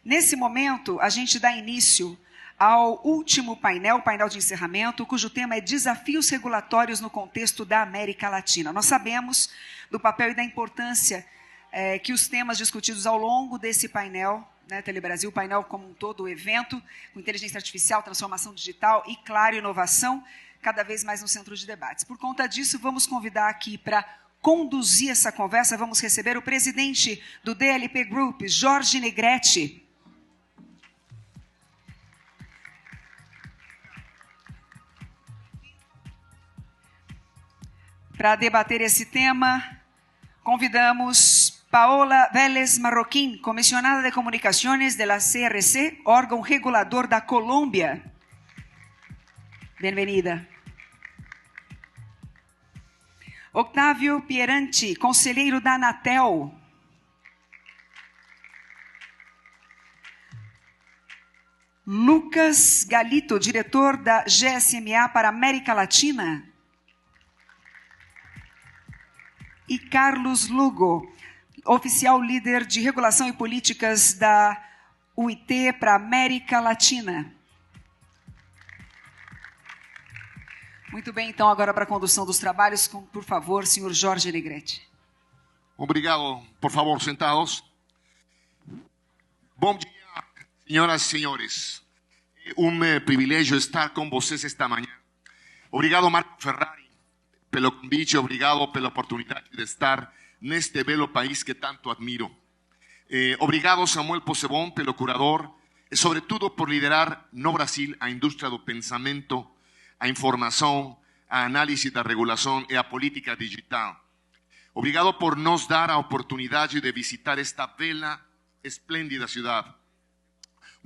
Nesse momento, a gente dá início ao último painel, o painel de encerramento, cujo tema é Desafios Regulatórios no Contexto da América Latina. Nós sabemos do papel e da importância que os temas discutidos ao longo desse painel, né, Telebrasil, o painel como um todo, o evento, com inteligência artificial, transformação digital e, claro, inovação, cada vez mais no centro de debates. Por conta disso, vamos convidar aqui para conduzir essa conversa, vamos receber o presidente do DLP Group, Jorge Negretti. Para debater esse tema, convidamos Paola Vélez Marroquín, comissionada de comunicações da CRC, órgão regulador da Colômbia. Bem-vinda. Octávio Pieranti, conselheiro da Anatel. Lucas Galito, diretor da GSMA para América Latina. E Carlos Lugo, oficial líder de regulação e políticas da UIT para América Latina. Muito bem, então, agora para a condução dos trabalhos, por favor, senhor Jorge Negretti. Obrigado. Por favor, sentados. Bom dia, senhoras e senhores. Privilégio estar com vocês esta manhã. Obrigado, Marco Ferrari, pelo convite, obrigado pela oportunidade de estar neste belo país que tanto admiro. Obrigado, Samuel Possebon, pelo curador, e sobretudo por liderar no Brasil a indústria do pensamento, a informação, a análise da regulação e a política digital. Obrigado por nos dar a oportunidade de visitar esta bela, esplêndida cidade.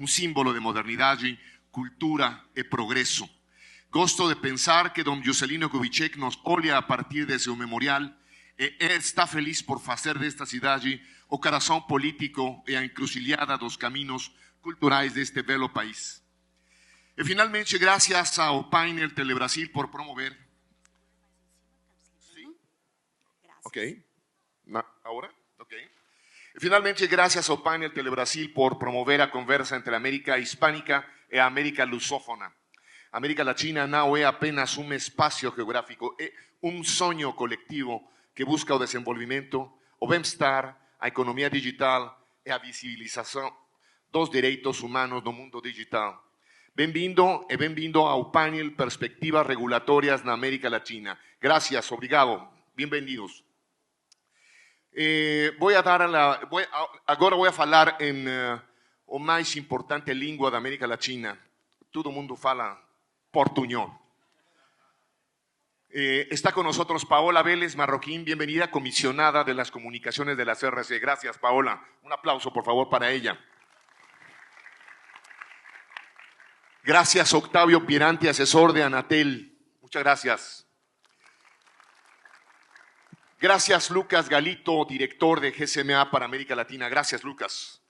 Símbolo de modernidade, cultura e progresso. Gosto de pensar que Dom Juscelino Kubitschek nos olha a partir de seu memorial e está feliz por fazer desta cidade o coração político e a encruzilhada dos caminhos culturais deste belo país. E finalmente, graças ao painel Telebrasil por promover... ¿Sí? Ok. ¿Ahora? Ok. E finalmente, graças ao painel Telebrasil por promover a conversa entre a América Hispânica e a América Lusófona. A América Latina não é apenas espaço geográfico, é sonho coletivo que busca o desenvolvimento, o bem-estar, a economia digital e a visibilização dos direitos humanos no mundo digital. Bem-vindo e bem-vindo ao painel Perspectivas Regulatórias na América Latina. Gracias, obrigado, bem-vindos. Agora vou falar em o mais importante língua da América Latina. Todo mundo fala portuñol. Está con nosotros Paola Vélez Marroquín, bienvenida, comisionada de las comunicaciones de la CRC. Gracias, Paola. Un aplauso, por favor, para ella. Gracias, Octavio Pieranti, asesor de Anatel. Muchas gracias. Gracias, Lucas Galito, director de GSMA para América Latina. Gracias, Lucas.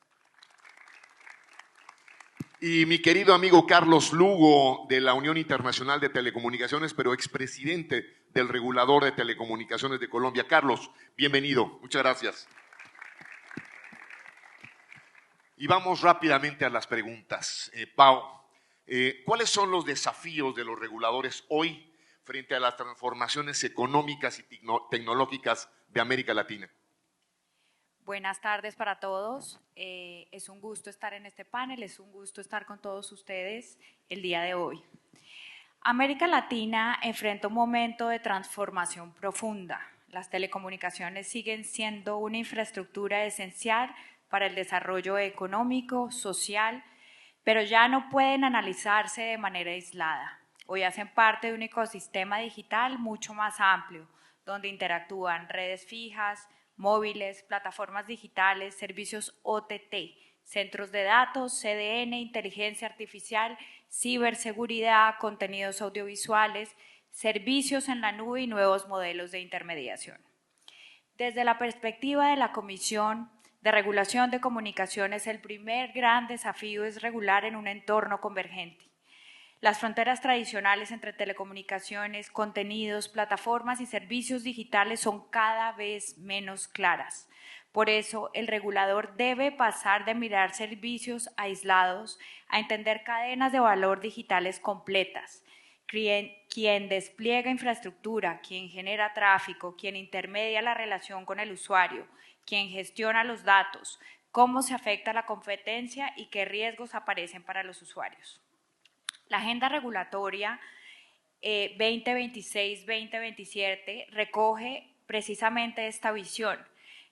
Y mi querido amigo Carlos Lugo, de la Unión Internacional de Telecomunicaciones, pero expresidente del Regulador de Telecomunicaciones de Colombia. Carlos, bienvenido. Muchas gracias. Y vamos rápidamente a las preguntas. Pau, ¿cuáles son los desafíos de los reguladores hoy frente a las transformaciones económicas y tecnológicas de América Latina? Buenas tardes para todos. Es un gusto estar en este panel, es un gusto estar con todos ustedes el día de hoy. América Latina enfrenta un momento de transformación profunda. Las telecomunicaciones siguen siendo una infraestructura esencial para el desarrollo económico, social, pero ya no pueden analizarse de manera aislada. Hoy hacen parte de un ecosistema digital mucho más amplio, donde interactúan redes fijas, móviles, plataformas digitales, servicios OTT, centros de datos, CDN, inteligencia artificial, ciberseguridad, contenidos audiovisuales, servicios en la nube y nuevos modelos de intermediación. Desde la perspectiva de la Comisión de Regulación de Comunicaciones, el primer gran desafío es regular en un entorno convergente. Las fronteras tradicionales entre telecomunicaciones, contenidos, plataformas y servicios digitales son cada vez menos claras. Por eso, el regulador debe pasar de mirar servicios aislados a entender cadenas de valor digitales completas. Quien despliega infraestructura, quien genera tráfico, quien intermedia la relación con el usuario, quien gestiona los datos, cómo se afecta la competencia y qué riesgos aparecen para los usuarios. La agenda regulatoria 2026-2027 recoge precisamente esta visión.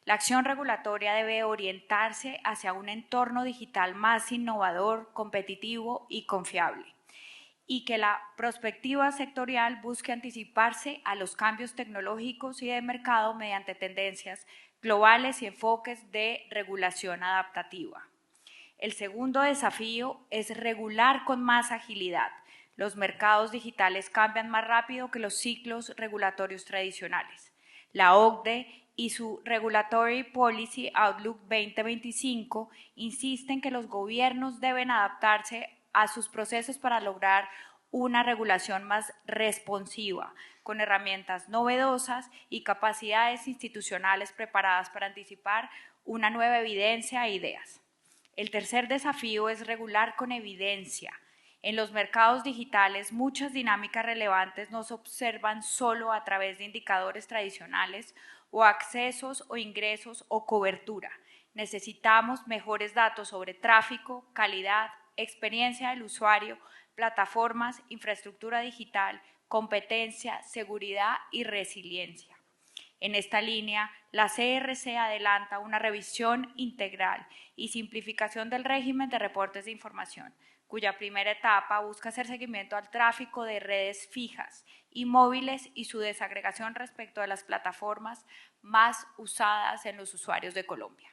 La acción regulatoria debe orientarse hacia un entorno digital más innovador, competitivo y confiable, y que la perspectiva sectorial busque anticiparse a los cambios tecnológicos y de mercado mediante tendencias globales y enfoques de regulación adaptativa. El segundo desafío es regular con más agilidad. Los mercados digitales cambian más rápido que los ciclos regulatorios tradicionales. La OCDE y su Regulatory Policy Outlook 2025 insisten que los gobiernos deben adaptarse a sus procesos para lograr una regulación más responsiva, con herramientas novedosas y capacidades institucionales preparadas para anticipar una nueva evidencia e ideas. El tercer desafío es regular con evidencia. En los mercados digitales, muchas dinámicas relevantes no se observan solo a través de indicadores tradicionales o accesos o ingresos o cobertura. Necesitamos mejores datos sobre tráfico, calidad, experiencia del usuario, plataformas, infraestructura digital, competencia, seguridad y resiliencia. En esta línea, la CRC adelanta una revisión integral y simplificación del régimen de reportes de información, cuya primera etapa busca hacer seguimiento al tráfico de redes fijas y móviles y su desagregación respecto de las plataformas más usadas en los usuarios de Colombia.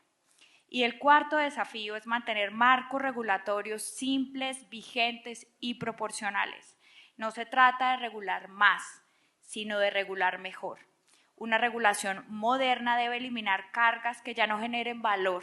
Y el cuarto desafío es mantener marcos regulatorios simples, vigentes y proporcionales. No se trata de regular más, sino de regular mejor. Una regulación moderna debe eliminar cargas que ya no generen valor,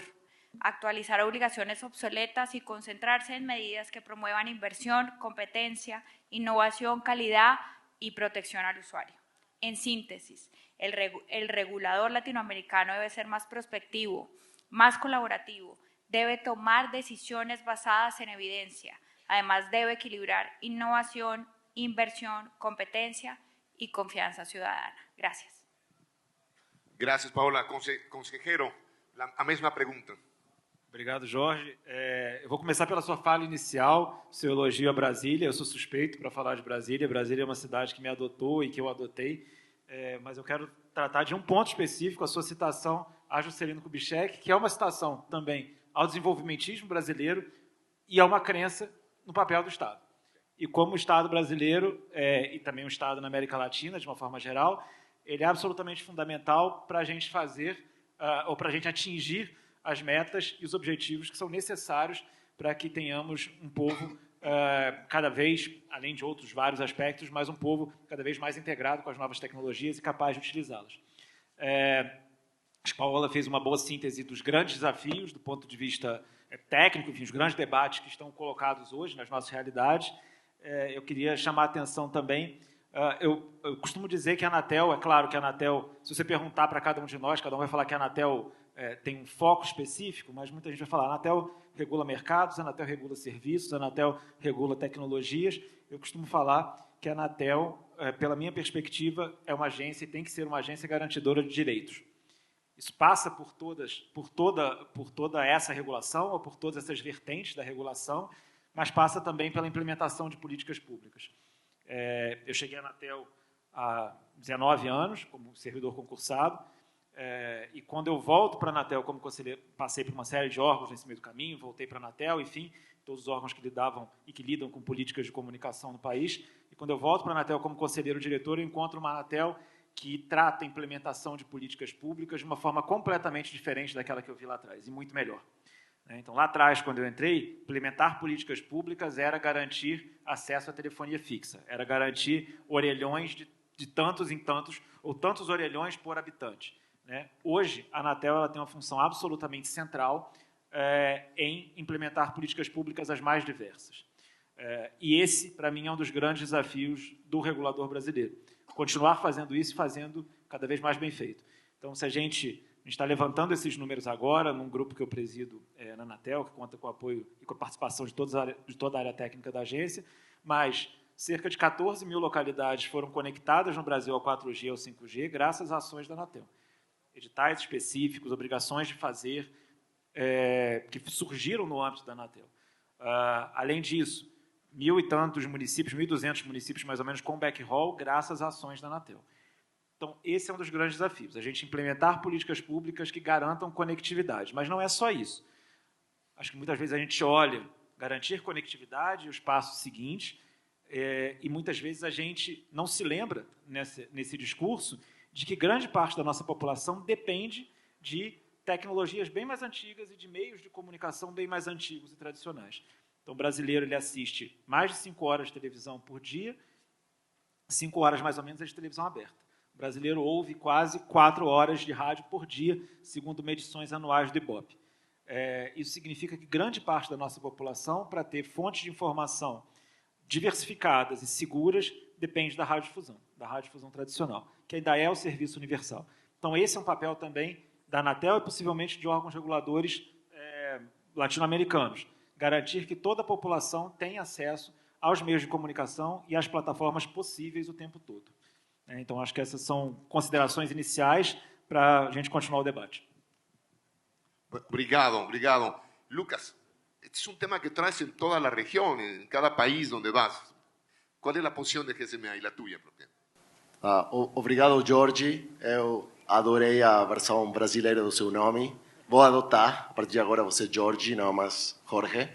actualizar obligaciones obsoletas y concentrarse en medidas que promuevan inversión, competencia, innovación, calidad y protección al usuario. En síntesis, el regulador latinoamericano debe ser más prospectivo, más colaborativo, debe tomar decisiones basadas en evidencia, además debe equilibrar innovación, inversión, competencia y confianza ciudadana. Gracias. Gracias, Paola. Consejero, a mesma pergunta. Obrigado, Jorge. Eu vou começar pela sua fala inicial, seu elogio a Brasília. Eu sou suspeito para falar de Brasília. Brasília é uma cidade que me adotou e que eu adotei, mas eu quero tratar de um ponto específico, a sua citação a Juscelino Kubitschek, que é uma citação também ao desenvolvimentismo brasileiro e a uma crença no papel do Estado. E como o Estado brasileiro, e também o Estado na América Latina, de uma forma geral, ele é absolutamente fundamental para a gente fazer, ou para a gente atingir as metas e os objetivos que são necessários para que tenhamos um povo cada vez, além de outros vários aspectos, mas um povo cada vez mais integrado com as novas tecnologias e capaz de utilizá-las. Acho que a Paola fez uma boa síntese dos grandes desafios do ponto de vista técnico, enfim, os grandes debates que estão colocados hoje nas nossas realidades. Eu queria chamar a atenção também. Eu costumo dizer que a Anatel, é claro que a Anatel, se você perguntar para cada um de nós, cada um vai falar que a Anatel tem um foco específico, mas muita gente vai falar, a Anatel regula mercados, a Anatel regula serviços, a Anatel regula tecnologias. Eu costumo falar que a Anatel, pela minha perspectiva, é uma agência e tem que ser uma agência garantidora de direitos. Isso passa por toda essa regulação, ou por todas essas vertentes da regulação, mas passa também pela implementação de políticas públicas. Eu cheguei à Anatel há 19 anos, como servidor concursado, e quando eu volto para a Anatel como conselheiro, passei por uma série de órgãos nesse meio do caminho, voltei para a Anatel, enfim, todos os órgãos que lidavam e que lidam com políticas de comunicação no país, e quando eu volto para a Anatel como conselheiro-diretor, eu encontro uma Anatel que trata a implementação de políticas públicas de uma forma completamente diferente daquela que eu vi lá atrás, e muito melhor. Então, lá atrás, quando eu entrei, implementar políticas públicas era garantir acesso à telefonia fixa, era garantir orelhões de tantos em tantos, ou tantos orelhões por habitante. Hoje, a Anatel ela tem uma função absolutamente central em implementar políticas públicas as mais diversas. E esse, para mim, é um dos grandes desafios do regulador brasileiro. Continuar fazendo isso e fazendo cada vez mais bem feito. Então, se a gente gente está levantando esses números agora num grupo que eu presido na Anatel, que conta com o apoio e com a participação de toda a área técnica da agência, mas cerca de 14 mil localidades foram conectadas no Brasil ao 4G ou 5G graças às ações da Anatel. Editais específicos, obrigações de fazer, que surgiram no âmbito da Anatel. Além disso, 1.000 e tantos municípios, 1.200 municípios mais ou menos, com backhaul, graças às ações da Anatel. Então, esse é um dos grandes desafios, a gente implementar políticas públicas que garantam conectividade. Mas não é só isso. Acho que muitas vezes a gente olha garantir conectividade e os passos seguintes, e muitas vezes a gente não se lembra, nesse discurso, de que grande parte da nossa população depende de tecnologias bem mais antigas e de meios de comunicação bem mais antigos e tradicionais. Então, o brasileiro ele assiste mais de 5 horas de televisão por dia, 5 horas mais ou menos é de televisão aberta. O brasileiro ouve quase 4 horas de rádio por dia, segundo medições anuais do Ibope. Isso significa que grande parte da nossa população, para ter fontes de informação diversificadas e seguras, depende da radiodifusão tradicional, que ainda é o serviço universal. Então, esse é um papel também da Anatel e possivelmente de órgãos reguladores latino-americanos, garantir que toda a população tenha acesso aos meios de comunicação e às plataformas possíveis o tempo todo. Então, acho que essas são considerações iniciais para a gente continuar o debate. Obrigado, obrigado. Lucas, este es un tema que traes en toda la región, en cada país donde vas. ¿Cuál es la posición de GSMA y la tuya, propia? Obrigado, Jorge. Eu adorei a versão brasileira do seu nome. Vou adotar, a partir de agora, você Jorge, não mais Jorge.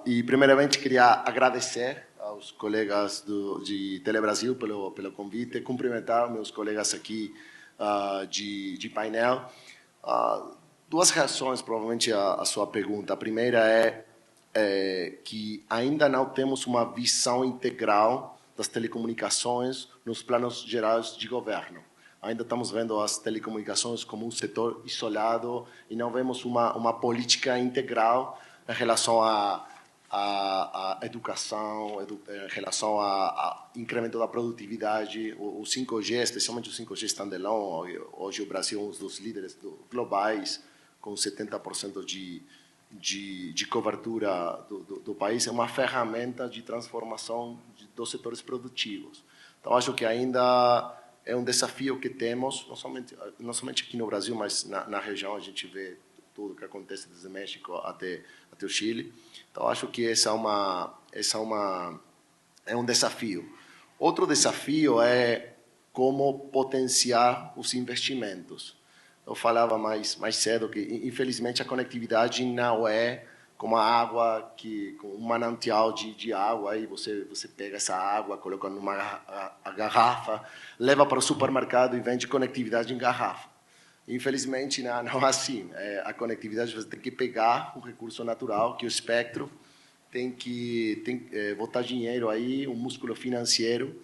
E, primeiramente, queria agradecer aos colegas de Telebrasil pelo convite, cumprimentar meus colegas aqui de painel. Duas reações, provavelmente, à sua pergunta. A primeira é que ainda não temos uma visão integral das telecomunicações nos planos gerais de governo. Ainda estamos vendo as telecomunicações como um setor isolado e não vemos uma política integral em relação à educação, em relação ao incremento da produtividade. O 5G, especialmente o 5G standalone, hoje o Brasil é um dos líderes globais, com 70% de cobertura do país, é uma ferramenta de transformação dos setores produtivos. Então, acho que ainda é um desafio que temos, não somente aqui no Brasil, mas na região. A gente vê tudo que acontece desde México até o Chile. Então, acho que esse é um desafio. Outro desafio é como potenciar os investimentos. Eu falava mais cedo que, infelizmente, a conectividade não é como a água, com um manancial de água, aí você pega essa água, coloca numa garrafa, leva para o supermercado e vende conectividade em garrafa. Infelizmente, não é assim. A conectividade, você tem que pegar um recurso natural, que é o espectro, tem que botar dinheiro aí, um músculo financeiro,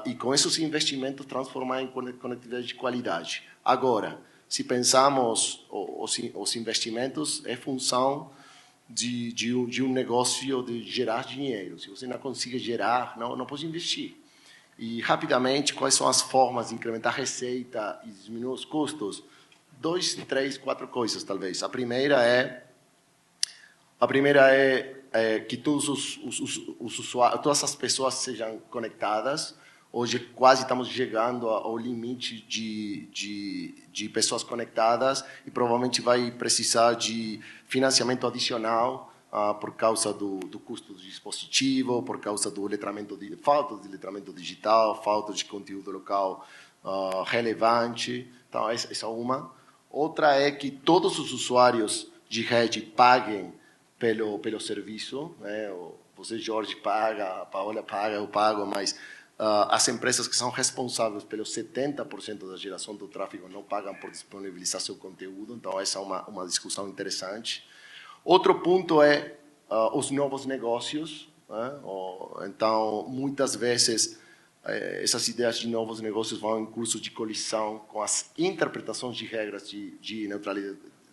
e com esses investimentos transformar em conectividade de qualidade. Agora, se pensamos os investimentos, é função de um negócio de gerar dinheiro. Se você não consegue gerar, não pode investir. E, rapidamente, quais são as formas de incrementar a receita e diminuir os custos? 2, 3, 4 coisas, talvez. A primeira é que todos os usuários, todas as pessoas sejam conectadas. Hoje, quase estamos chegando ao limite de pessoas conectadas e provavelmente vai precisar de financiamento adicional por causa do custo do dispositivo, por causa do falta de letramento digital, falta de conteúdo local relevante. Então, essa é uma. Outra é que todos os usuários de rede paguem pelo serviço. Você, Jorge, paga, a Paola paga, eu pago, mas as empresas que são responsáveis pelos 70% da geração do tráfego não pagam por disponibilizar seu conteúdo. Então, essa é uma discussão interessante. Outro ponto é os novos negócios. Então, muitas vezes, essas ideias de novos negócios vão em curso de colisão com as interpretações de regras de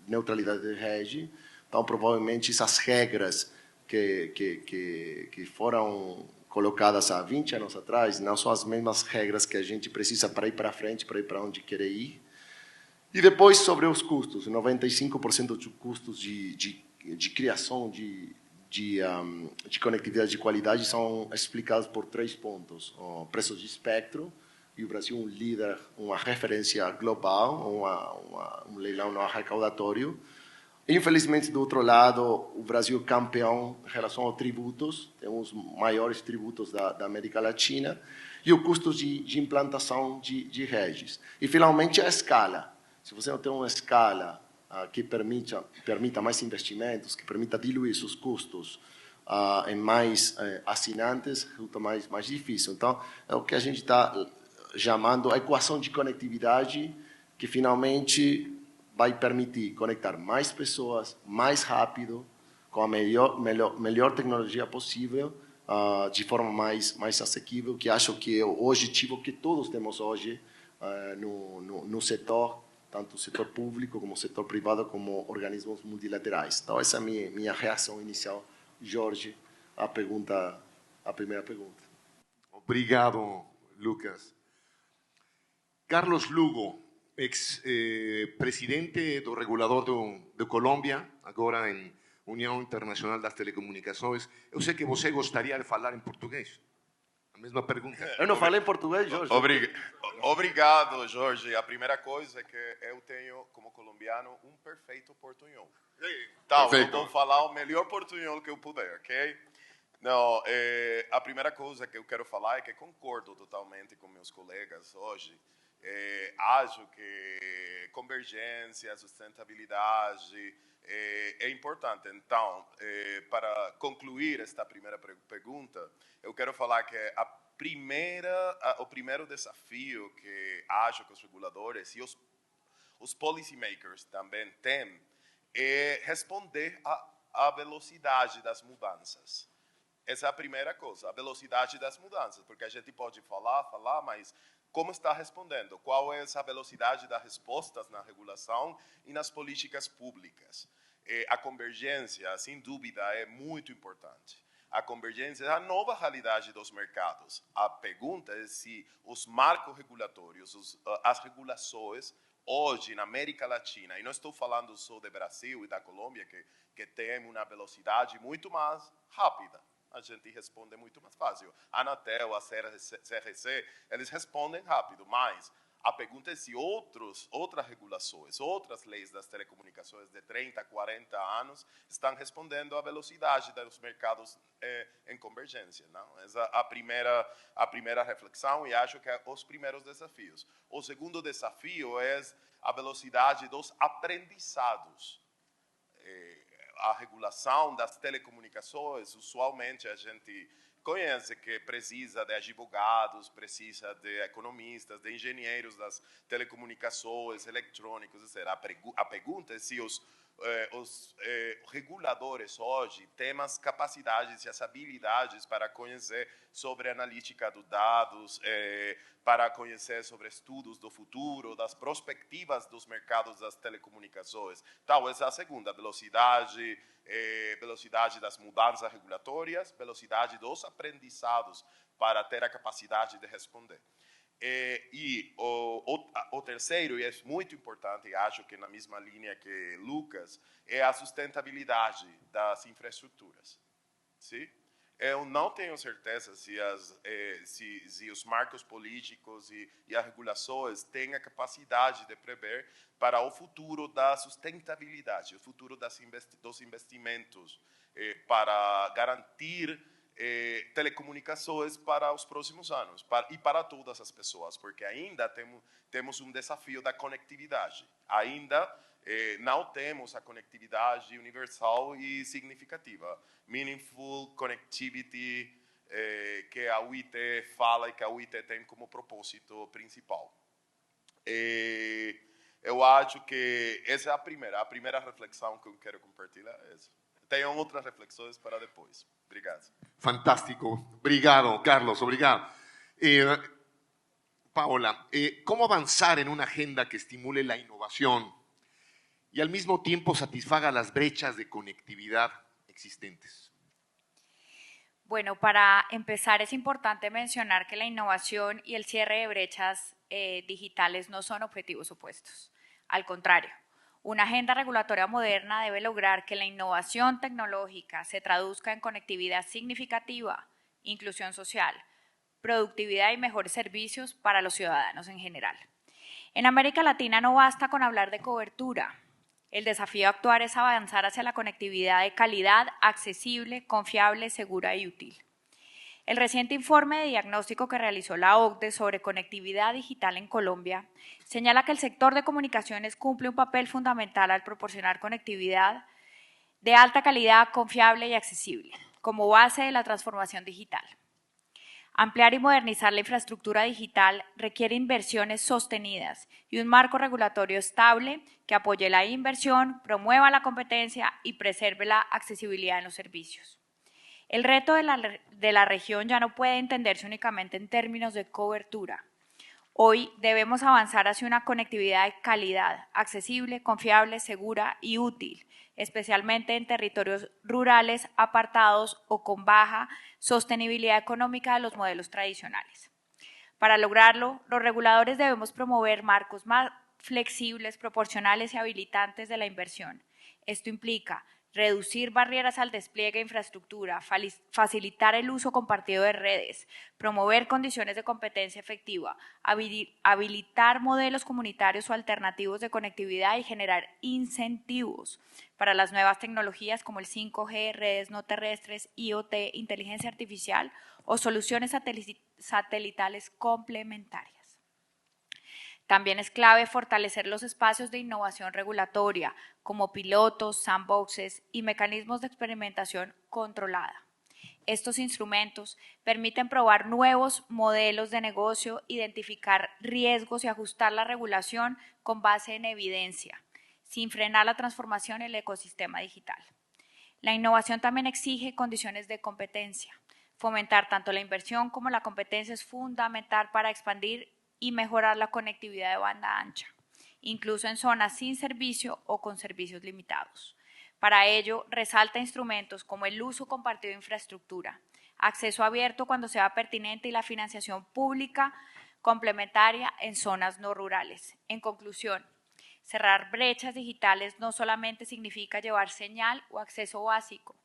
neutralidade de rede. Então, provavelmente, essas regras que foram colocadas há 20 anos atrás não são as mesmas regras que a gente precisa para ir para frente, para ir para onde quer ir. E depois, sobre os custos, 95% dos custos de criação de conectividade de qualidade são explicados por 3 pontos. O preço de espectro, e o Brasil um líder, uma referência global, um leilão não arrecadatório. Infelizmente, do outro lado, o Brasil é campeão em relação aos tributos, tem os maiores tributos da América Latina, e o custo de implantação de redes. E, finalmente, a escala. Se você não tem uma escala que permita mais investimentos, que permita diluir seus custos em mais assinantes, resulta mais difícil. Então, é o que a gente está chamando a equação de conectividade, que finalmente vai permitir conectar mais pessoas, mais rápido, com a melhor tecnologia possível, de forma mais assequível, que acho que é o objetivo que todos temos hoje no setor, tanto o setor público como o setor privado, como organismos multilaterais. Então, essa é a minha reação inicial, Jorge, à primeira pergunta. Obrigado, Lucas. Carlos Lugo, ex-presidente do regulador de Colômbia, agora em União Internacional das Telecomunicações. Eu sei que você gostaria de falar em português. A mesma pergunta. Eu não falei português, Jorge. Obrigado, Jorge. A primeira coisa é que eu tenho, como colombiano, um perfeito portunhol. Então, eu vou falar o melhor portunhol que eu puder, ok? Não, a primeira coisa que eu quero falar é que concordo totalmente com meus colegas hoje. Acho que convergência, sustentabilidade é importante. Então, para concluir esta primeira pergunta, eu quero falar que o primeiro desafio que acho que os reguladores e os policymakers também têm é responder à velocidade das mudanças. Essa é a primeira coisa, a velocidade das mudanças, porque a gente pode falar, mas como está respondendo? Qual é essa velocidade das respostas na regulação e nas políticas públicas? A convergência, sem dúvida, é muito importante. A convergência é a nova realidade dos mercados. A pergunta é se os marcos regulatórios, as regulações, hoje na América Latina, e não estou falando só do Brasil e da Colômbia, que tem uma velocidade muito mais rápida. A gente responde muito mais fácil. A Anatel, a CRC, eles respondem rápido, mas a pergunta é se outras regulações, outras leis das telecomunicações de 30, 40 anos estão respondendo à velocidade dos mercados em convergência. Não? Essa é a primeira reflexão e acho que é os primeiros desafios. O segundo desafio é a velocidade dos aprendizados. A regulação das telecomunicações, usualmente a gente conhece que precisa de advogados, precisa de economistas, de engenheiros das telecomunicações, eletrônicos, etc. A pergunta é se os reguladores hoje têm as capacidades e as habilidades para conhecer sobre a analítica dos dados, para conhecer sobre estudos do futuro, das perspectivas dos mercados das telecomunicações. Então, essa é a segunda, velocidade das mudanças regulatórias, velocidade dos aprendizados para ter a capacidade de responder. E o terceiro, e é muito importante, e acho que na mesma linha que Lucas, é a sustentabilidade das infraestruturas. Sim? Eu não tenho certeza se os marcos políticos e as regulações têm a capacidade de prever para o futuro da sustentabilidade, o futuro dos investimentos, para garantir telecomunicações para os próximos anos e para todas as pessoas, porque ainda temos um desafio da conectividade. Ainda não temos a conectividade universal e significativa. Meaningful Connectivity, que a UIT fala e que a UIT tem como propósito principal. Eu acho que essa é a primeira reflexão que eu quero compartilhar. Tenho outras reflexões para depois. Obrigado. Fantástico. Obrigado, Carlos. Obrigado. Paola, ¿cómo avanzar en una agenda que estimule la innovación y al mismo tiempo satisfaga las brechas de conectividad existentes? Bueno, para empezar es importante mencionar que la innovación y el cierre de brechas digitales no son objetivos opuestos. Al contrario, una agenda regulatoria moderna debe lograr que la innovación tecnológica se traduzca en conectividad significativa, inclusión social, productividad y mejores servicios para los ciudadanos en general. En América Latina no basta con hablar de cobertura. El desafío actual es avanzar hacia la conectividad de calidad, accesible, confiable, segura y útil. El reciente informe de diagnóstico que realizó la OCDE sobre conectividad digital en Colombia señala que el sector de comunicaciones cumple un papel fundamental al proporcionar conectividad de alta calidad, confiable y accesible, como base de la transformación digital. Ampliar y modernizar la infraestructura digital requiere inversiones sostenidas y un marco regulatorio estable que apoye la inversión, promueva la competencia y preserve la accesibilidad en los servicios. El reto de la región ya no puede entenderse únicamente en términos de cobertura. Hoy debemos avanzar hacia una conectividad de calidad, accesible, confiable, segura y útil, especialmente en territorios rurales, apartados o con baja sostenibilidad económica de los modelos tradicionales. Para lograrlo, los reguladores debemos promover marcos más flexibles, proporcionales y habilitantes de la inversión. Esto implica reducir barreras al despliegue de infraestructura, facilitar el uso compartido de redes, promover condiciones de competencia efectiva, habilitar modelos comunitarios o alternativos de conectividad y generar incentivos para las nuevas tecnologías como el 5G, redes no terrestres, IoT, inteligencia artificial o soluciones satelitales complementarias. También es clave fortalecer los espacios de innovación regulatoria, como pilotos, sandboxes y mecanismos de experimentación controlada. Estos instrumentos permiten probar nuevos modelos de negocio, identificar riesgos y ajustar la regulación con base en evidencia, sin frenar la transformación en el ecosistema digital. La innovación también exige condiciones de competencia. Fomentar tanto la inversión como la competencia es fundamental para expandir y mejorar la conectividad de banda ancha, incluso en zonas sin servicio o con servicios limitados. Para ello, resalta instrumentos como el uso compartido de infraestructura, acceso abierto cuando sea pertinente y la financiación pública complementaria en zonas no rurales. En conclusión, cerrar brechas digitales no solamente significa llevar señal o acceso básico,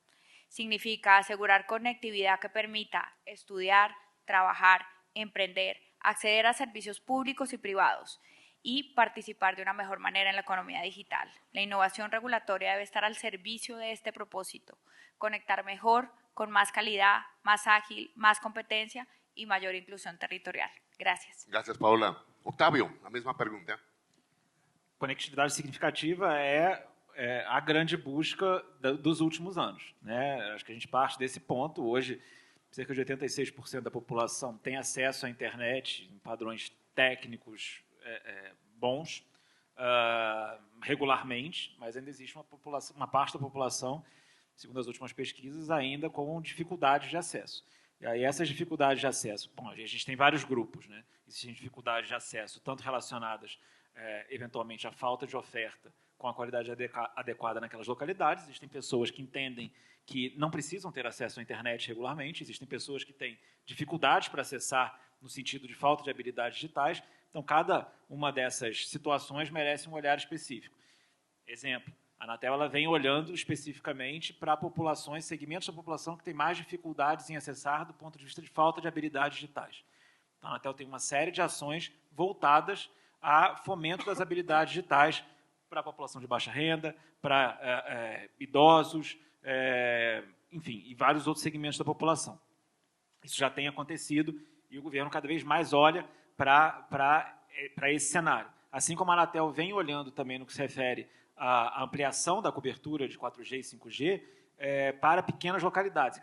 significa asegurar conectividad que permita estudiar, trabajar, emprender, acceder a servicios públicos y privados y participar de una mejor manera en la economía digital. La innovación regulatoria debe estar al servicio de este propósito, conectar mejor, con más calidad, más ágil, más competencia y mayor inclusión territorial. Gracias. Gracias, Paula. Octávio, a mesma pergunta. Conectividade significativa é a grande busca dos últimos anos, né? Acho que a gente parte desse ponto. Hoje, cerca de 86% da população tem acesso à internet em padrões técnicos bons, regularmente, mas ainda existe uma parte da população, segundo as últimas pesquisas, ainda com dificuldades de acesso. E aí essas dificuldades de acesso, bom, a gente tem vários grupos, né? Existem dificuldades de acesso, tanto relacionadas, eventualmente, à falta de oferta com a qualidade adequada naquelas localidades. Existem pessoas que entendem que não precisam ter acesso à internet regularmente, existem pessoas que têm dificuldades para acessar no sentido de falta de habilidades digitais. Então, cada uma dessas situações merece um olhar específico. Exemplo, a Anatel ela vem olhando especificamente para populações, segmentos da população que têm mais dificuldades em acessar do ponto de vista de falta de habilidades digitais. Então, a Anatel tem uma série de ações voltadas a fomento das habilidades digitais para a população de baixa renda, para idosos, enfim, e vários outros segmentos da população. Isso já tem acontecido e o governo cada vez mais olha para esse cenário. Assim como a Anatel vem olhando também no que se refere à ampliação da cobertura de 4G e 5G para pequenas localidades,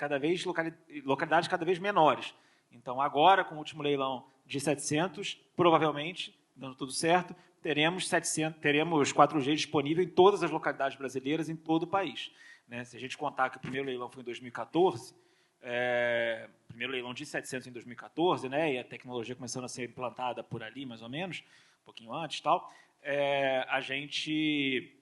localidades cada vez menores. Então, agora, com o último leilão de 700, provavelmente, dando tudo certo, teremos 4G disponível em todas as localidades brasileiras, em todo o país. Né? Se a gente contar que o primeiro leilão foi em 2014, primeiro leilão de 700 em 2014, né? E a tecnologia começando a ser implantada por ali, mais ou menos, um pouquinho antes, tal, a gente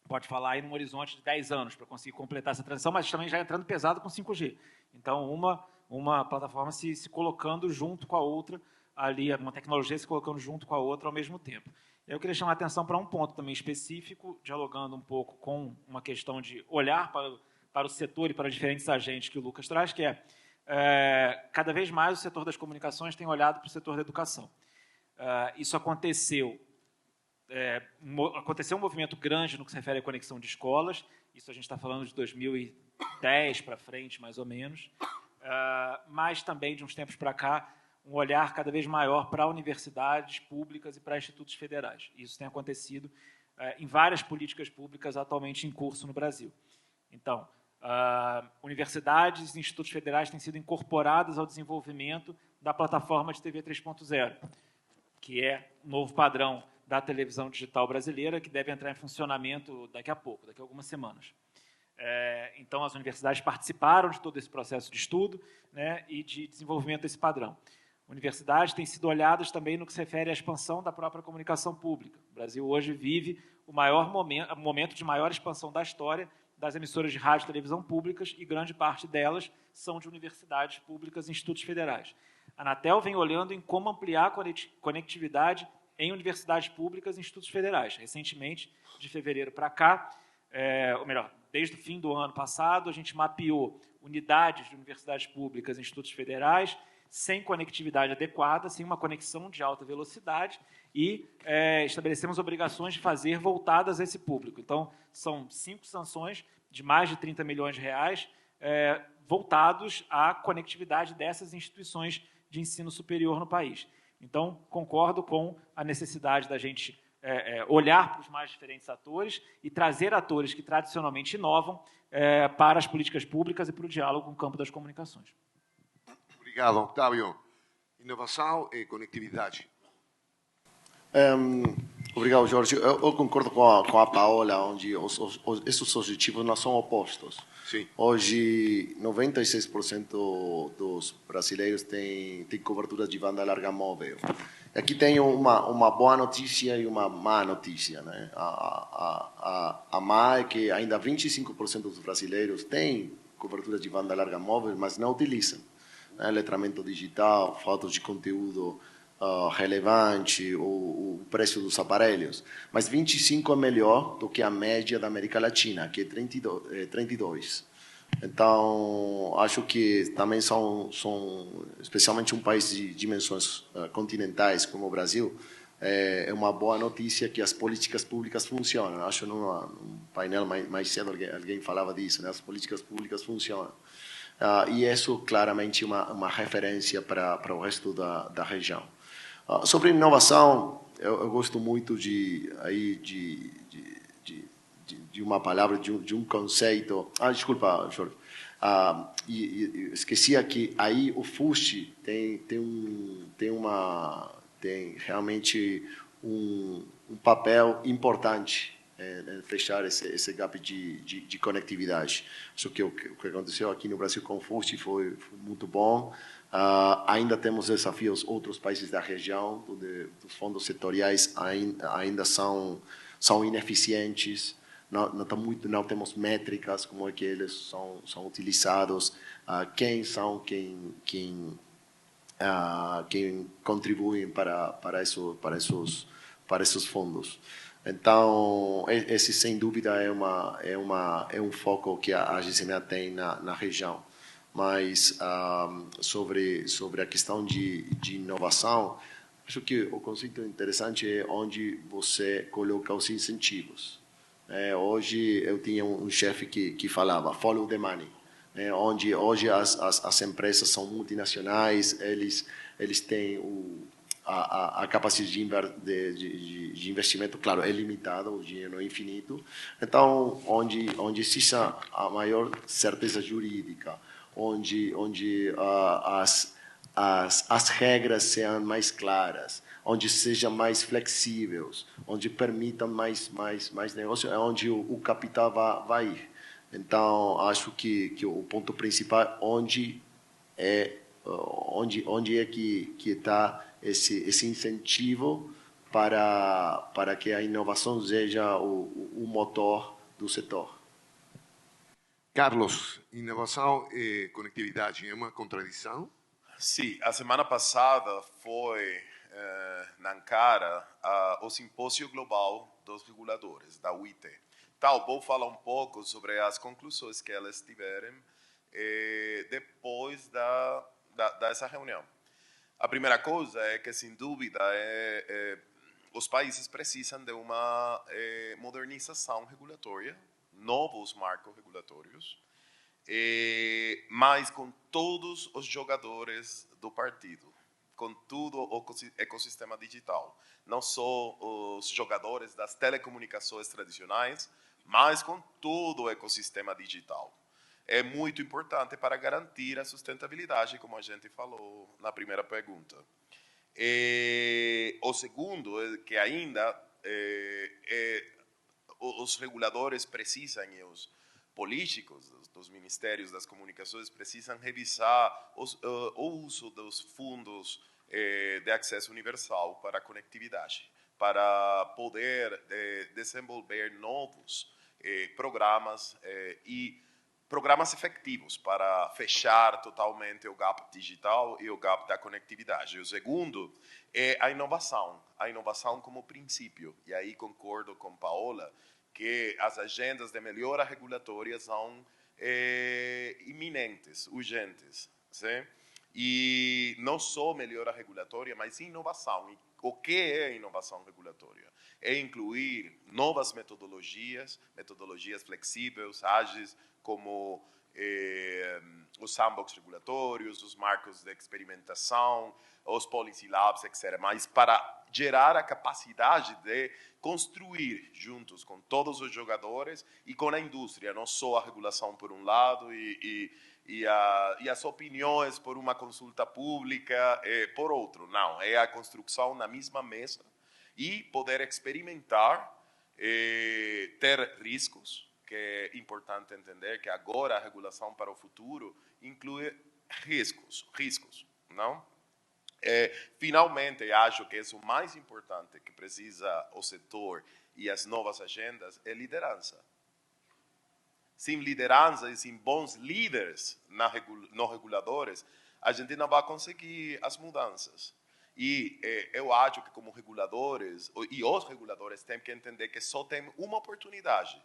pode falar aí num horizonte de 10 anos para conseguir completar essa transição, mas também já entrando pesado com 5G. Então, uma plataforma se colocando junto com a outra, ali, uma tecnologia se colocando junto com a outra ao mesmo tempo. Eu queria chamar a atenção para um ponto também específico, dialogando um pouco com uma questão de olhar para o setor e para diferentes agentes que o Lucas traz, que cada vez mais o setor das comunicações tem olhado para o setor da educação. Isso aconteceu um movimento grande no que se refere à conexão de escolas, isso a gente está falando de 2010 para frente, mais ou menos, mas também, de uns tempos para cá, um olhar cada vez maior para universidades públicas e para institutos federais. Isso tem acontecido em várias políticas públicas atualmente em curso no Brasil. Então, universidades e institutos federais têm sido incorporados ao desenvolvimento da plataforma de TV 3.0, que é o novo padrão da televisão digital brasileira, que deve entrar em funcionamento daqui a pouco, daqui a algumas semanas. Então, as universidades participaram de todo esse processo de estudo, né, e de desenvolvimento desse padrão. Universidades têm sido olhadas também no que se refere à expansão da própria comunicação pública. O Brasil hoje vive o momento de maior expansão da história das emissoras de rádio e televisão públicas, e grande parte delas são de universidades públicas e institutos federais. A Anatel vem olhando em como ampliar a conectividade em universidades públicas e institutos federais. Recentemente, de fevereiro para cá, ou melhor, desde o fim do ano passado, a gente mapeou unidades de universidades públicas e institutos federais sem conectividade adequada, sem uma conexão de alta velocidade, e estabelecemos obrigações de fazer voltadas a esse público. Então, são 5 sanções de mais de 30 milhões de reais voltados à conectividade dessas instituições de ensino superior no país. Então, concordo com a necessidade da gente olhar para os mais diferentes atores e trazer atores que tradicionalmente inovam para as políticas públicas e para o diálogo com o campo das comunicações. Obrigado, Octávio. Inovação e conectividade. Obrigado, Jorge. Eu concordo com a Paola, onde esses objetivos não são opostos. Sim. Hoje, 96% dos brasileiros têm cobertura de banda larga móvel. Aqui tem uma boa notícia e uma má notícia, né? A má é que ainda 25% dos brasileiros têm cobertura de banda larga móvel, mas não utilizam. Letramento digital, falta de conteúdo relevante, o preço dos aparelhos. Mas 25 é melhor do que a média da América Latina, que é 32. Então, acho que também são especialmente um país de dimensões continentais como o Brasil, é uma boa notícia que as políticas públicas funcionam. Acho num painel mais cedo alguém falava disso, né? As políticas públicas funcionam. E isso claramente é uma referência para o resto da região. Sobre inovação, eu gosto muito de uma palavra, de um conceito. Desculpa, Jorge. Esqueci que aí o FUST tem realmente um papel importante em fechar esse gap de conectividade. Acho que o que aconteceu aqui no Brasil com o FUST foi muito bom. Ainda temos desafios em outros países da região, onde os fundos setoriais ainda são ineficientes. Não temos métricas como é que eles são utilizados, quem contribuem para esses fundos. Então, esse sem dúvida é um foco que a GCMA tem na região. Mas sobre a questão de inovação, acho que o conceito interessante é onde você coloca os incentivos. Hoje eu tinha um chefe que falava follow the money, onde hoje as empresas são multinacionais, eles têm a capacidade de investimento, claro, é limitada, o dinheiro é infinito. Então, onde existe a maior certeza jurídica, onde as regras sejam mais claras, onde sejam mais flexíveis, onde permitam mais negócio, é onde o capital vai ir. Então, acho que o ponto principal é onde é que está esse incentivo para que a inovação seja o motor do setor. Carlos, inovação e conectividade é uma contradição? Sim, a semana passada foi na Ankara o Simpósio Global dos Reguladores, da UIT. Então, vou falar um pouco sobre as conclusões que elas tiveram depois dessa reunião. A primeira coisa é que, sem dúvida, os países precisam de uma modernização regulatória, novos marcos regulatórios, mas com todos os jogadores do partido, com todo o ecossistema digital. Não só os jogadores das telecomunicações tradicionais, mas com todo o ecossistema digital. É muito importante para garantir a sustentabilidade, como a gente falou na primeira pergunta. O segundo é que ainda os reguladores precisam, e os políticos dos ministérios das comunicações precisam revisar o uso dos fundos de acesso universal para a conectividade, para poder desenvolver novos programas e programas efetivos para fechar totalmente o gap digital e o gap da conectividade. O segundo é a inovação como princípio. E aí concordo com Paola que as agendas de melhora regulatória são iminentes, urgentes. Sim? E não só melhora regulatória, mas inovação. E o que é inovação regulatória? É incluir novas metodologias flexíveis, ágeis, como os sandbox regulatórios, os marcos de experimentação, os policy labs, etc. Mas para gerar a capacidade de construir juntos com todos os jogadores e com a indústria, não só a regulação por um lado e as opiniões por uma consulta pública por outro. Não, é a construção na mesma mesa e poder experimentar, ter riscos, que é importante entender que agora a regulação para o futuro inclui riscos, não? Finalmente, acho que isso o mais importante que precisa o setor e as novas agendas é liderança. Sem liderança e sem bons líderes nos reguladores, a gente não vai conseguir as mudanças. E eu acho que como reguladores, e os reguladores têm que entender que só tem uma oportunidade.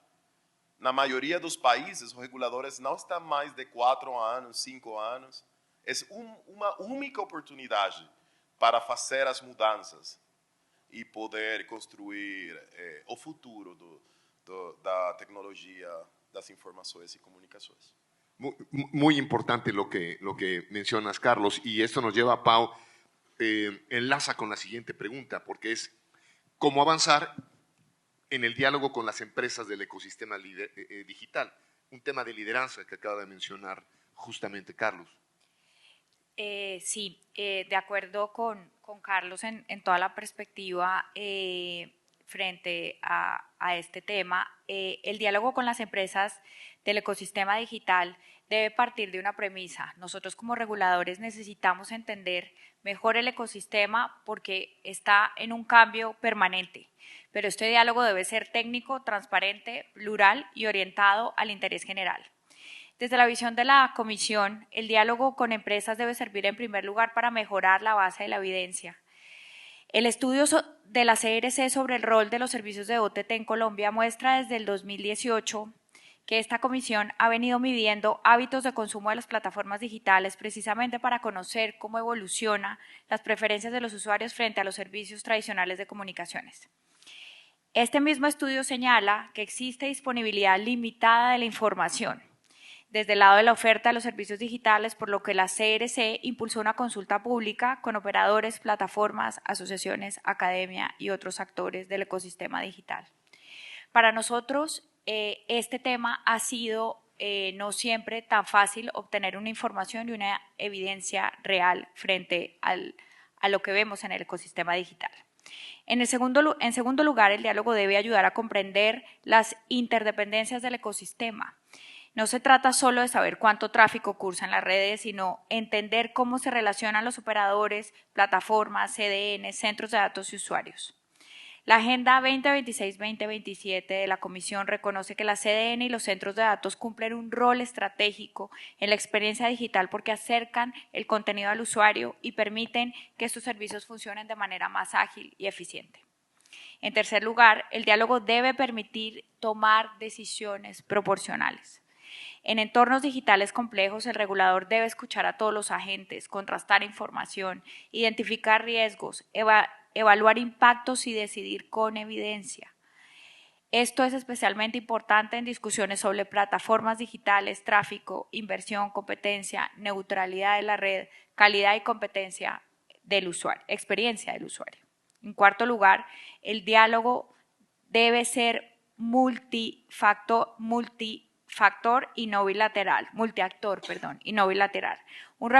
Na maioria dos países, os reguladores não estão mais de 4 anos, 5 anos. É uma única oportunidade para fazer as mudanças e poder construir o futuro da tecnologia das informações y comunicaciones. Muy importante lo que mencionas, Carlos, y esto nos lleva, Pau, enlaza con la siguiente pregunta, porque es cómo avanzar en el diálogo con las empresas del ecosistema digital, un tema de lideranza que acaba de mencionar justamente Carlos. Sí, de acuerdo con Carlos en toda la perspectiva frente a este tema. El diálogo con las empresas del ecosistema digital debe partir de una premisa. Nosotros como reguladores necesitamos entender mejor el ecosistema porque está en un cambio permanente, pero este diálogo debe ser técnico, transparente, plural y orientado al interés general. Desde la visión de la Comisión, el diálogo con empresas debe servir en primer lugar para mejorar la base de la evidencia. El estudio de la CRC sobre el rol de los servicios de OTT en Colombia muestra desde el 2018 que esta comisión ha venido midiendo hábitos de consumo de las plataformas digitales precisamente para conocer cómo evolucionan las preferencias de los usuarios frente a los servicios tradicionales de comunicaciones. Este mismo estudio señala que existe disponibilidad limitada de la información desde el lado de la oferta de los servicios digitales, por lo que la CRC impulsó una consulta pública con operadores, plataformas, asociaciones, academia y otros actores del ecosistema digital. Para nosotros, este tema ha sido no siempre tan fácil obtener una información y una evidencia real frente a lo que vemos en el ecosistema digital. En segundo lugar, el diálogo debe ayudar a comprender las interdependencias del ecosistema. No se trata solo de saber cuánto tráfico cursa en las redes, sino entender cómo se relacionan los operadores, plataformas, CDN, centros de datos y usuarios. La Agenda 2026-2027 de la Comisión reconoce que la CDN y los centros de datos cumplen un rol estratégico en la experiencia digital porque acercan el contenido al usuario y permiten que estos servicios funcionen de manera más ágil y eficiente. En tercer lugar, el diálogo debe permitir tomar decisiones proporcionales. En entornos digitales complejos, el regulador debe escuchar a todos los agentes, contrastar información, identificar riesgos, evaluar impactos y decidir con evidencia. Esto es especialmente importante en discusiones sobre plataformas digitales, tráfico, inversión, competencia, neutralidad de la red, calidad y competencia del usuario, experiencia del usuario. En cuarto lugar, el diálogo debe ser multiactor y no bilateral. Un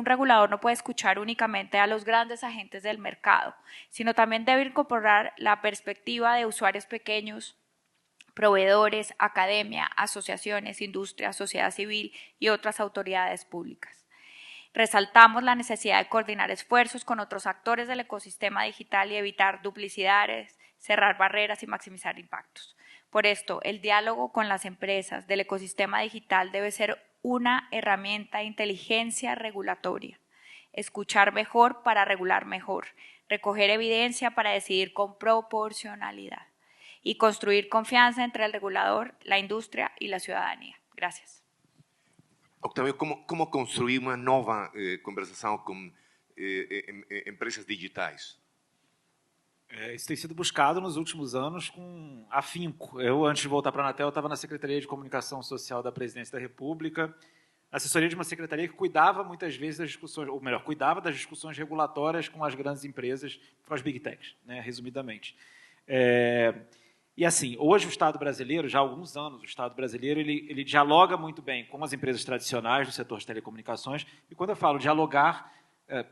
regulador no puede escuchar únicamente a los grandes agentes del mercado, sino también debe incorporar la perspectiva de usuarios pequeños, proveedores, academia, asociaciones, industria, sociedad civil y otras autoridades públicas. Resaltamos la necesidad de coordinar esfuerzos con otros actores del ecosistema digital y evitar duplicidades, cerrar barreras y maximizar impactos. Por esto, el diálogo con las empresas del ecosistema digital debe ser una herramienta de inteligencia regulatoria. Escuchar mejor para regular mejor, recoger evidencia para decidir con proporcionalidad y construir confianza entre el regulador, la industria y la ciudadanía. Gracias. Octavio, como construir uma nova conversação com empresas digitais? Isso tem sido buscado nos últimos anos com afinco. Eu, antes de voltar para a Anatel, estava na Secretaria de Comunicação Social da Presidência da República, assessoria de uma secretaria que cuidava muitas vezes das discussões, ou melhor, cuidava das discussões regulatórias com as grandes empresas, com as big techs, né, resumidamente. E assim, hoje o Estado brasileiro, já há alguns anos, o Estado brasileiro ele dialoga muito bem com as empresas tradicionais do setor de telecomunicações, e quando eu falo dialogar,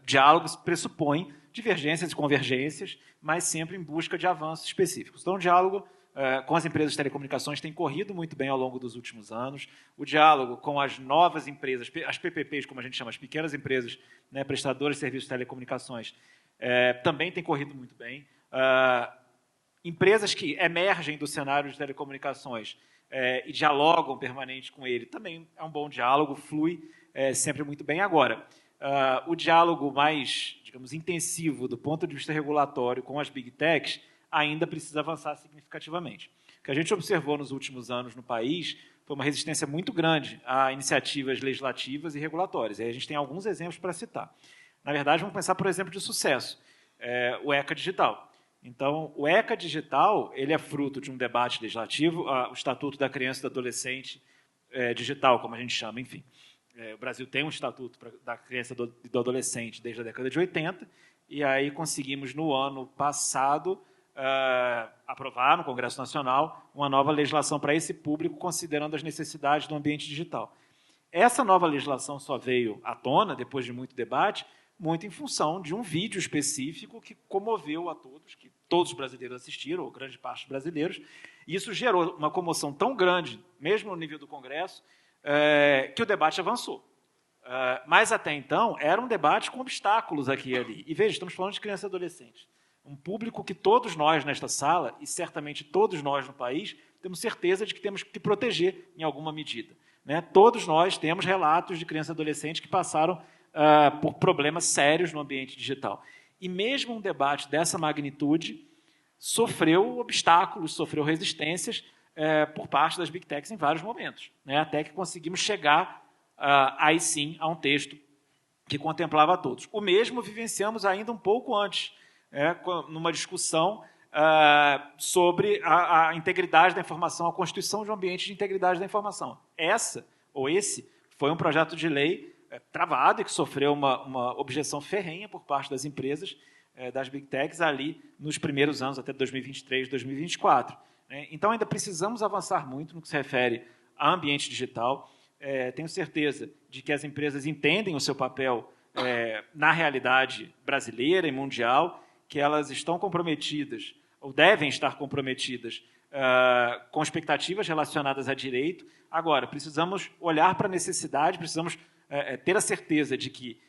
diálogos pressupõem divergências e convergências, mas sempre em busca de avanços específicos. Então, o diálogo com as empresas de telecomunicações tem corrido muito bem ao longo dos últimos anos. O diálogo com as novas empresas, as PPPs, como a gente chama, as pequenas empresas, né, prestadoras de serviços de telecomunicações, também tem corrido muito bem. Empresas que emergem do cenário de telecomunicações e dialogam permanente com ele, também é um bom diálogo, flui sempre muito bem. Agora, o diálogo mais, digamos, intensivo do ponto de vista regulatório com as big techs ainda precisa avançar significativamente. O que a gente observou nos últimos anos no país foi uma resistência muito grande a iniciativas legislativas e regulatórias. E aí a gente tem alguns exemplos para citar. Na verdade, vamos começar por exemplo de sucesso, o ECA Digital. Então, o ECA Digital ele é fruto de um debate legislativo, o Estatuto da Criança e do Adolescente Digital, como a gente chama, enfim. O Brasil tem um Estatuto da Criança e do Adolescente desde a década de 80, e aí conseguimos, no ano passado, aprovar no Congresso Nacional uma nova legislação para esse público, considerando as necessidades do ambiente digital. Essa nova legislação só veio à tona, depois de muito debate, muito em função de um vídeo específico que comoveu a todos, que todos os brasileiros assistiram, ou grande parte dos brasileiros, e isso gerou uma comoção tão grande, mesmo no nível do Congresso, que o debate avançou. Mas, até então, era um debate com obstáculos aqui e ali. E, veja, estamos falando de crianças e adolescentes. Um público que todos nós nesta sala, e certamente todos nós no país, temos certeza de que temos que proteger em alguma medida. Né? Todos nós temos relatos de crianças e adolescentes que passaram por problemas sérios no ambiente digital. E mesmo um debate dessa magnitude sofreu obstáculos, sofreu resistências por parte das big techs em vários momentos, né? Até que conseguimos chegar, aí sim, a um texto que contemplava todos. O mesmo vivenciamos ainda um pouco antes, numa discussão sobre a integridade da informação, a constituição de um ambiente de integridade da informação. Esse foi um projeto de lei travado e que sofreu uma objeção ferrenha por parte das empresas, das big techs, ali nos primeiros anos, até 2023, 2024. Então, ainda precisamos avançar muito no que se refere a ambiente digital. Tenho certeza de que as empresas entendem o seu papel na realidade brasileira e mundial, que elas estão comprometidas, ou devem estar comprometidas, com expectativas relacionadas a direito. Agora, precisamos olhar para a necessidade, precisamos ter a certeza de que,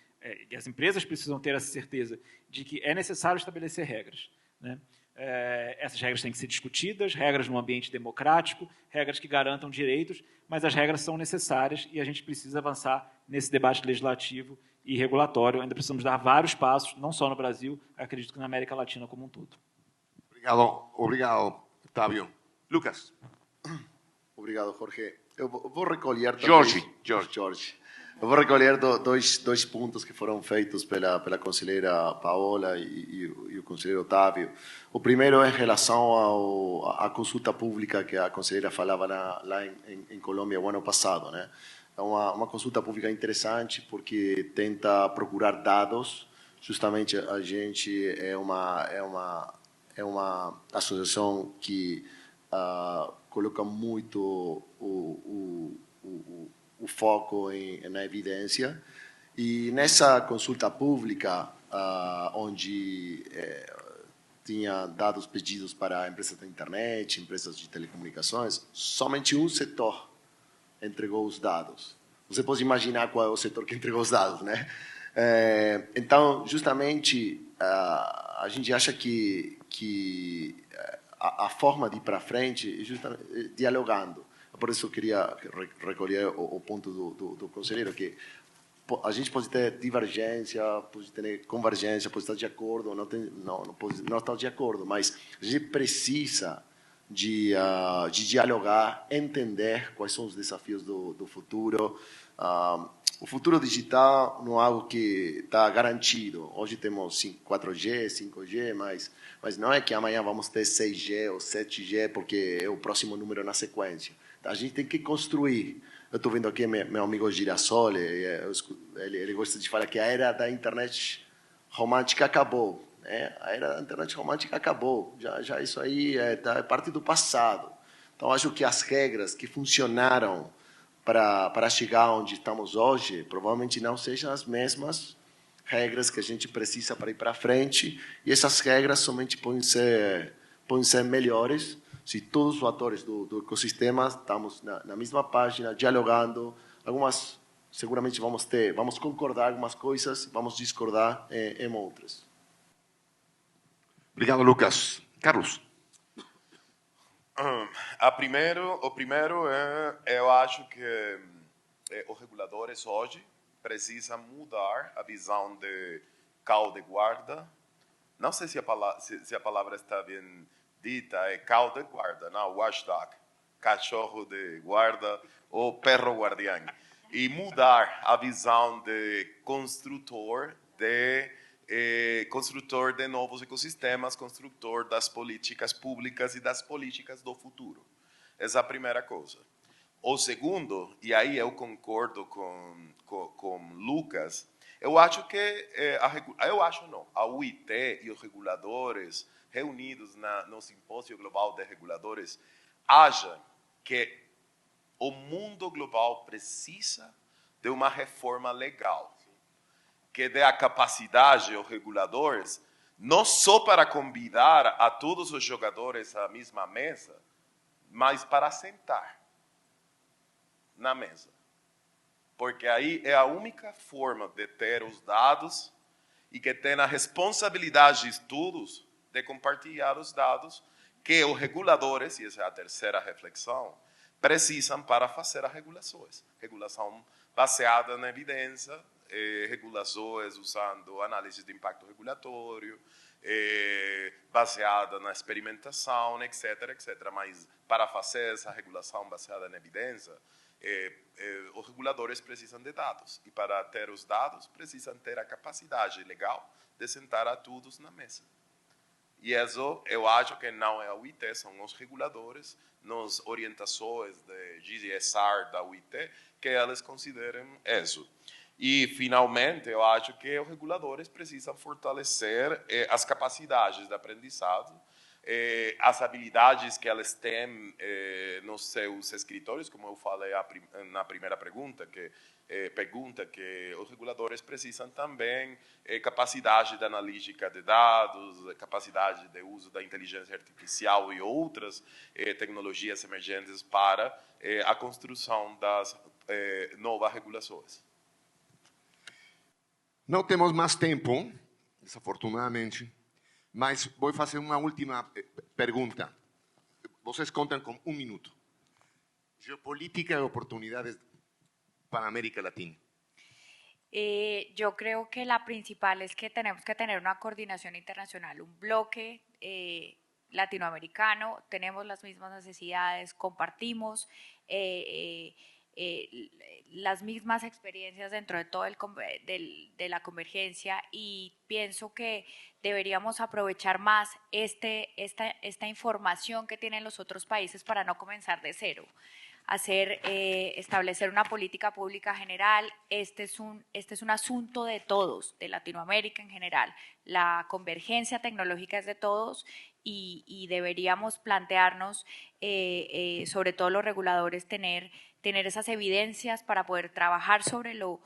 e as empresas precisam ter essa certeza, de que é necessário estabelecer regras, né? Essas regras têm que ser discutidas, regras num ambiente democrático, regras que garantam direitos, mas as regras são necessárias e a gente precisa avançar nesse debate legislativo e regulatório. Ainda precisamos dar vários passos, não só no Brasil, acredito que na América Latina como um todo. Obrigado, Otávio. Lucas. Obrigado, Jorge. Eu vou recolher... Jorge. Eu vou recolher dois pontos que foram feitos pela conselheira Paola e o conselheiro Otávio. O primeiro é em relação à consulta pública que a conselheira falava lá em Colômbia o ano passado, né? É uma consulta pública interessante porque tenta procurar dados. Justamente a gente é uma associação que coloca muito o foco na evidência. E nessa consulta pública, onde tinha dados pedidos para empresas da internet, empresas de telecomunicações, somente um setor entregou os dados. Você pode imaginar qual é o setor que entregou os dados, né? Então, justamente, a gente acha que a forma de ir para frente é justamente dialogando. Por isso eu queria recolher o ponto do conselheiro, que a gente pode ter divergência, pode ter convergência, pode estar de acordo, não estar de acordo, mas a gente precisa de dialogar, entender quais são os desafios do futuro. O futuro digital não é algo que está garantido. Hoje temos 4G, 5G, mas não é que amanhã vamos ter 6G ou 7G, porque é o próximo número na sequência. A gente tem que construir. Eu estou vendo aqui meu amigo Girassol, ele gosta de falar que a era da internet romântica acabou. Né? A era da internet romântica acabou. Já isso aí é parte do passado. Então, acho que as regras que funcionaram para chegar onde estamos hoje, provavelmente não sejam as mesmas regras que a gente precisa para ir para frente. E essas regras somente podem ser melhores se todos os atores do ecossistema estamos na mesma página, dialogando. Seguramente vamos concordar em algumas coisas, vamos discordar em outras. Obrigado, Lucas. Carlos. O primeiro eu acho que os reguladores hoje precisam mudar a visão de cão de guarda. Não sei se a palavra está bem dita, é cão de guarda, não, watchdog, cachorro de guarda ou perro guardião. E mudar a visão de construtor de novos ecossistemas, construtor das políticas públicas e das políticas do futuro. Essa é a primeira coisa. O segundo, e aí eu concordo com Lucas, eu acho que a UIT e os reguladores reunidos no Simpósio Global de Reguladores acham que o mundo global precisa de uma reforma legal que dê a capacidade aos reguladores não só para convidar a todos os jogadores à mesma mesa, mas para sentar na mesa. Porque aí é a única forma de ter os dados e que tem a responsabilidade de todos de compartilhar os dados que os reguladores, e essa é a terceira reflexão, precisam para fazer as regulações. Regulação baseada na evidência, regulações usando análise de impacto regulatório, baseada na experimentação, etc., etc. Mas para fazer essa regulação baseada na evidência, os reguladores precisam de dados. E para ter os dados, precisam ter a capacidade legal de sentar a todos na mesa. E isso eu acho que não é a UIT, são os reguladores, nas orientações de GDSR da UIT, que eles consideram isso. E, finalmente, eu acho que os reguladores precisam fortalecer as capacidades de aprendizado, as habilidades que eles têm nos seus escritórios, como eu falei na primeira pergunta, que os reguladores precisam também capacidade de analítica de dados, capacidade de uso da inteligência artificial e outras tecnologias emergentes para a construção das novas regulações. Não temos mais tempo, desafortunadamente, Mas vou fazer uma última pergunta. Vocês contam com 1 minuto. Geopolítica y oportunidades para América Latina. Yo creo que la principal es que tenemos que tener una coordinación internacional, un bloque latinoamericano, tenemos las mismas necesidades, compartimos las mismas experiencias dentro de todo de la convergencia, y pienso que deberíamos aprovechar más esta información que tienen los otros países para no comenzar de cero. Establecer una política pública general. Este es un asunto de todos, de Latinoamérica en general. La convergencia tecnológica es de todos, y deberíamos plantearnos, sobre todo los reguladores, tener esas evidencias para poder trabajar sobre lo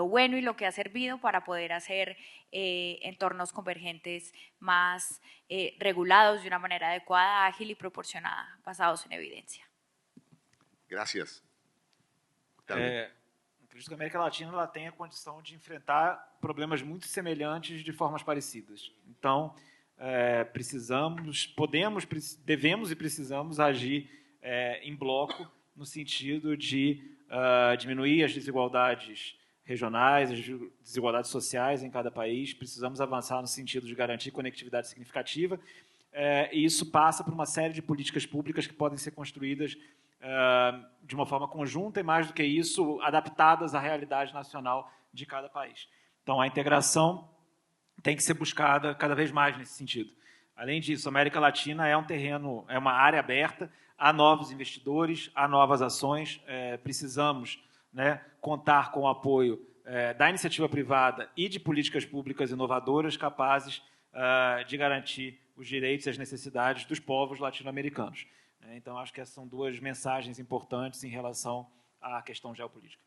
bueno y lo que ha servido para poder hacer entornos convergentes más regulados de una manera adecuada, ágil y proporcionada, basados en evidencia. Gracias. Acredito que a América Latina ela tem a condição de enfrentar problemas muito semelhantes de formas parecidas. Então, devemos e precisamos agir em bloco, no sentido de diminuir as desigualdades regionais, as desigualdades sociais em cada país. Precisamos avançar no sentido de garantir conectividade significativa, e isso passa por uma série de políticas públicas que podem ser construídas de uma forma conjunta e, mais do que isso, adaptadas à realidade nacional de cada país. Então, a integração tem que ser buscada cada vez mais nesse sentido. Além disso, a América Latina é um terreno, é uma área aberta a novos investidores, a novas ações. Precisamos, né, contar com o apoio da iniciativa privada e de políticas públicas inovadoras capazes de garantir os direitos e as necessidades dos povos latino-americanos. Então, acho que essas são duas mensagens importantes em relação à questão geopolítica.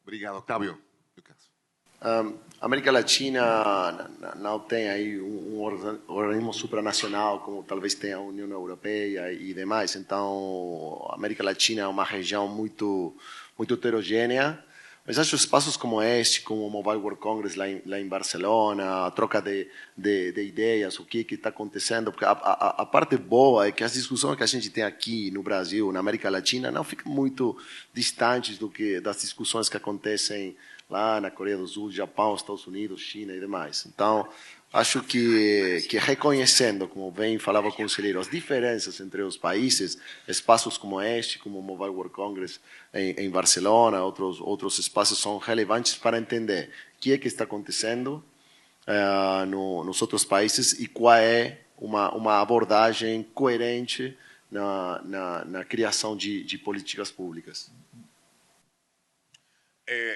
Obrigado, Octavio. América Latina não tem aí organismo supranacional como talvez tenha a União Europeia e demais. Então, a América Latina é uma região muito heterogênea. Mas acho espaços como este, como o Mobile World Congress lá em Barcelona, a troca de ideias, o que está acontecendo, porque a parte boa é que as discussões que a gente tem aqui no Brasil, na América Latina, não ficam muito distantes das discussões que acontecem lá na Coreia do Sul, Japão, Estados Unidos, China e demais. Então, acho que reconhecendo, como bem falava o conselheiro, as diferenças entre os países, espaços como este, como o Mobile World Congress em Barcelona, outros espaços são relevantes para entender o que está acontecendo nos outros países e qual é uma abordagem coerente na criação de políticas públicas.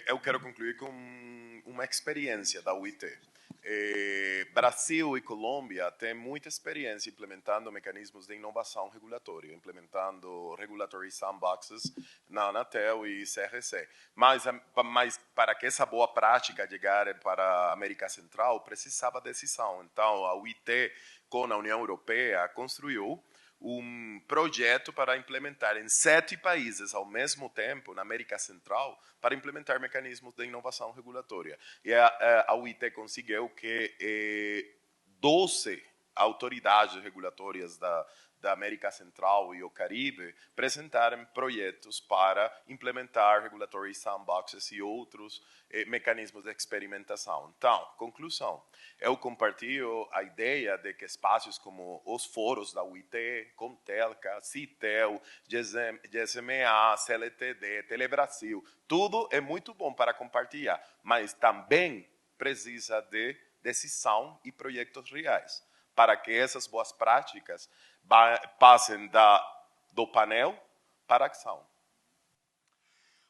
Eu quero concluir com uma experiência da UIT. Brasil e Colômbia têm muita experiência implementando mecanismos de inovação regulatória, implementando regulatory sandboxes na Anatel e CRC. Mas para que essa boa prática chegar para a América Central, precisava decisão. Então, a UIT, com a União Europeia, construiu projeto para implementar em 7 países ao mesmo tempo, na América Central, para implementar mecanismos de inovação regulatória. E a UIT conseguiu que 12 autoridades regulatórias da América Central e o Caribe apresentaram projetos para implementar regulatory sandboxes e outros mecanismos de experimentação. Então, conclusão, eu compartilho a ideia de que espaços como os fóruns da UIT, Contelca, Citel, GSMA, CLTD, Telebrasil, tudo é muito bom para compartilhar, mas também precisa de decisão e projetos reais, para que essas boas práticas passem do painel para a ação.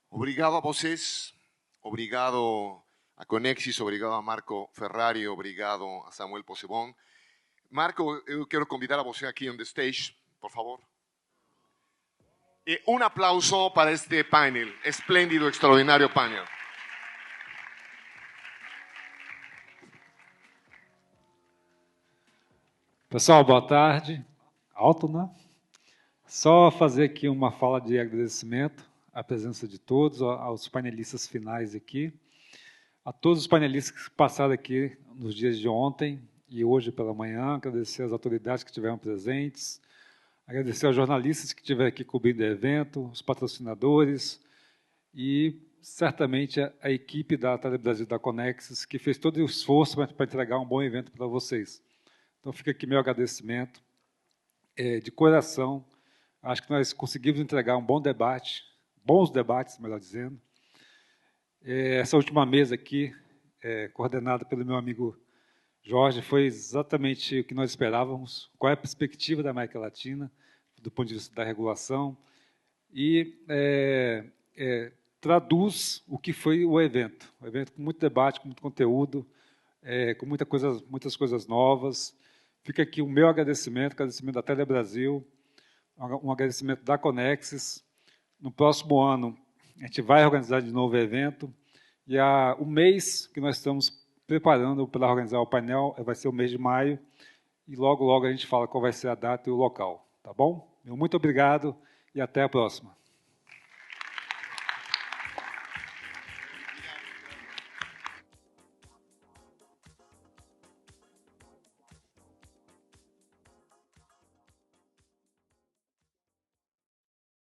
Obrigado a vocês, obrigado a Conexis, obrigado a Marco Ferrari, obrigado a Samuel Possebon. Marco, eu quero convidar a você aqui on the stage, por favor. Un aplauso para este panel, espléndido, extraordinario panel. Pessoal, boa tarde. Alto, né? Só fazer aqui uma fala de agradecimento à presença de todos, aos panelistas finais aqui, a todos os panelistas que passaram aqui nos dias de ontem e hoje pela manhã, agradecer às autoridades que estiveram presentes, agradecer aos jornalistas que estiveram aqui cobrindo o evento, os patrocinadores e, certamente, a equipe da Telebrasil da Conexis, que fez todo o esforço para entregar um bom evento para vocês. Então, fica aqui meu agradecimento de coração. Acho que nós conseguimos entregar um bom debate, bons debates, melhor dizendo. Essa última mesa aqui, coordenada pelo meu amigo Jorge, foi exatamente o que nós esperávamos, qual é a perspectiva da América Latina, do ponto de vista da regulação, e traduz o que foi o evento. Um evento com muito debate, com muito conteúdo, com muitas coisas novas. Fica aqui o meu agradecimento da Telebrasil, um agradecimento da Conexis. No próximo ano, a gente vai organizar de novo o evento, e o mês que nós estamos preparando para organizar o painel vai ser o mês de maio, e logo, logo a gente fala qual vai ser a data e o local. Tá bom? Muito obrigado e até a próxima.